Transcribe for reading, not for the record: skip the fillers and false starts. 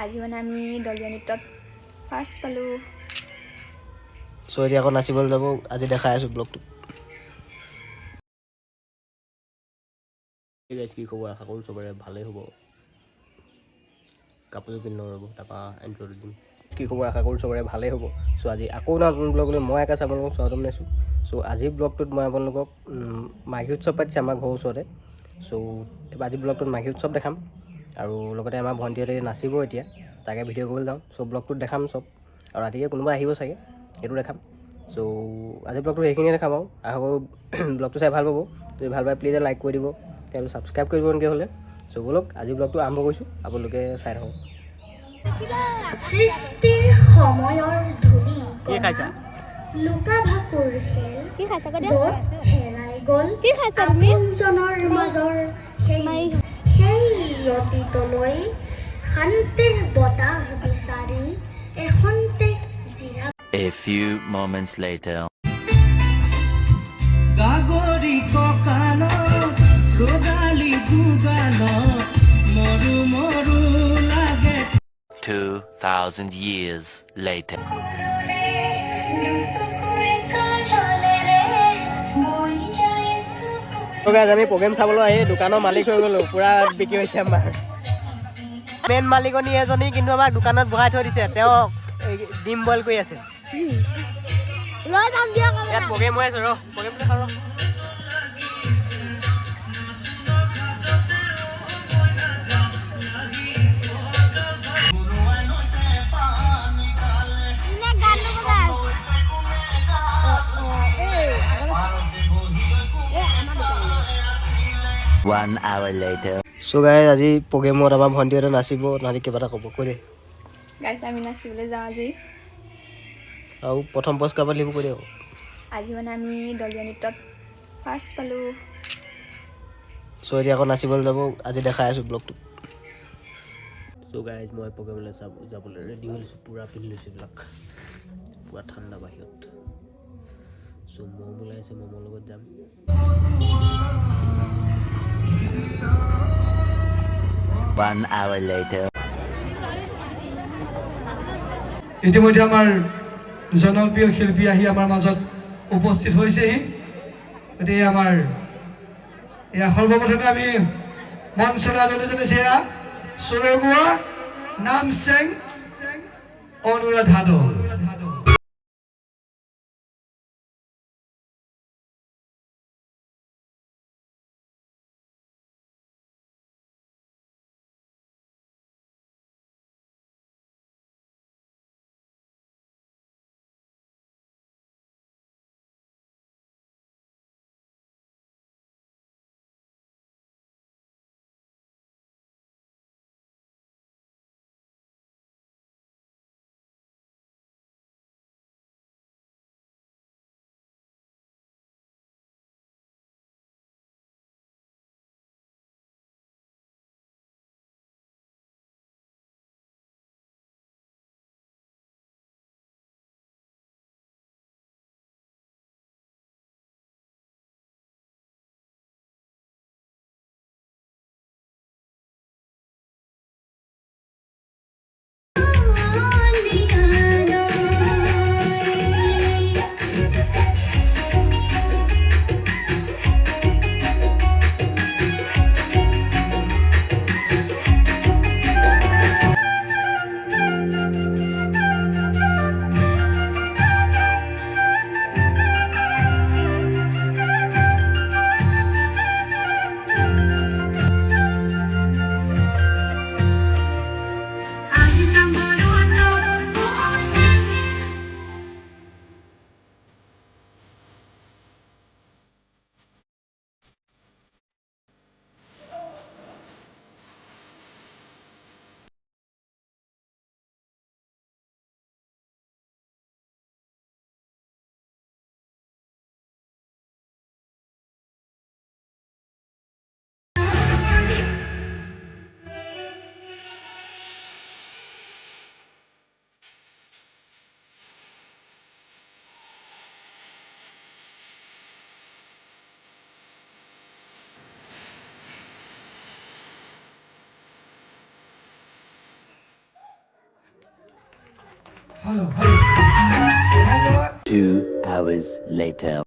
আজি মানে আমি দলীয় নৃত্যত ফাৰ্ষ্ট পালোঁ। সো এতিয়া আকৌ নাচিবলৈ যাব, আজি দেখাই আছোঁ ব্লগটো। কি খবৰ, আশা কৰোঁ চবৰে ভালেই হ'ব। কাপোৰযোৰ পিন্ধি লওঁ ৰ'ব, তাৰপৰা এণ্ট্ৰটো দিম। কি খবৰ, আশা কৰোঁ চবৰে ভালেই হ'ব। চ' আজি আকৌ নতুন ব্লগ লৈ মই আকাশ আপোনালোকক স্বাগতম জনাইছোঁ। চ' আজিৰ ব্লগটোত মই আপোনালোকক মাঘী উৎসৱ পাতিছে আমাৰ ঘৰৰ ওচৰতে। চ' আজিৰ ব্লগটোত মাঘী উৎসৱ দেখাম আৰু লগতে আমাৰ ভণ্টিহঁতে নাচিব এতিয়া, তাকে ভিডিঅ' কৰিবলৈ যাওঁ। চ' ব্লগটোত দেখাম চব, আৰু ৰাতিকৈ কোনোবা আহিব চাগে, সেইটো দেখাম। চ' আজিৰ ব্লগটো সেইখিনিয়ে দেখাম আৰু আশা কৰোঁ ব্লগটো চাই ভাল পাব। যদি ভাল পায় প্লিজ লাইক কৰি দিব, তেওঁলোকে ছাবস্ক্ৰাইব কৰিব এনেকৈ হ'লে। চ' ব'লক আজি ব্লগটো আৰম্ভ কৰিছোঁ, আপোনালোকে চাই থাকক। সৃষ্টিৰ সময়ৰ ধূলি কণা লুকা ভাকুৰ খেল য'ত হেৰাই গ'ল আপোনজনৰ মাজৰ সেই অতীতলৈ শান্তিৰ বতাহ বিচাৰি এখন্তেক জিৰা। A few moments later. গাগৰি ককাল ৰোগালি গুগাল মৰু মৰু লাগে 2,000 years later. আমি প্ৰগ্ৰেম চাবলৈ আহি দোকানৰ মালিক হৈ গ'লোঁ, পূৰা বিক্ৰী হৈছে আমাৰ মেইন মালিকনী এজনী, কিন্তু আমাক দোকানত বহাই থৈ দিছে। তেওঁ ডিম বইল কৰি আছে। ইয়াত প্ৰগ্ৰেম হৈ আছে, প্ৰগ্ৰেমটো দেখাওঁ ৰ। One hour later. চ' গাইজ আজি প্ৰগ্ৰেমত আমাৰ ভণ্টিহঁতে নাচিব, নাচি কিবা এটা ক'ব কৈ দে। গাইছ আমি নাচিবলৈ যাওঁ আজি। আৰু প্ৰথম পুৰস্কাৰ পালিব কৈ দে। আজি মানে আমি দলীয় নৃত্যত ফাৰ্ষ্ট পালোঁ। চ' এতিয়া আকৌ নাচিবলৈ যাব, আজি দেখাই আছোঁ ব্লগটো। চ' গাইজ মই প্ৰগ্ৰেমলৈ যাবলৈ ৰেডি হৈ লৈছোঁ, পূৰা পিন্ধি লৈছোঁ এইবিলাক, পূৰা ঠাণ্ডা বাহিৰত। চ' ম'ম ওলাই আছে, ম'মৰ লগত যাম। One hour later. ইতিমধ্যে আমাৰ জনপ্ৰিয় শিল্পী আহি আমাৰ মাজত উপস্থিত হৈছেহি। গতিকে আমাৰ এয়া সৰ্বপ্ৰথমে আমি মঞ্চলৈ আদৰণি জনাইছে এয়া সুৰগুৱা নামচেং অনুৰাধা দল। ভালো ভালো ধন্যবাদ 2 hours later.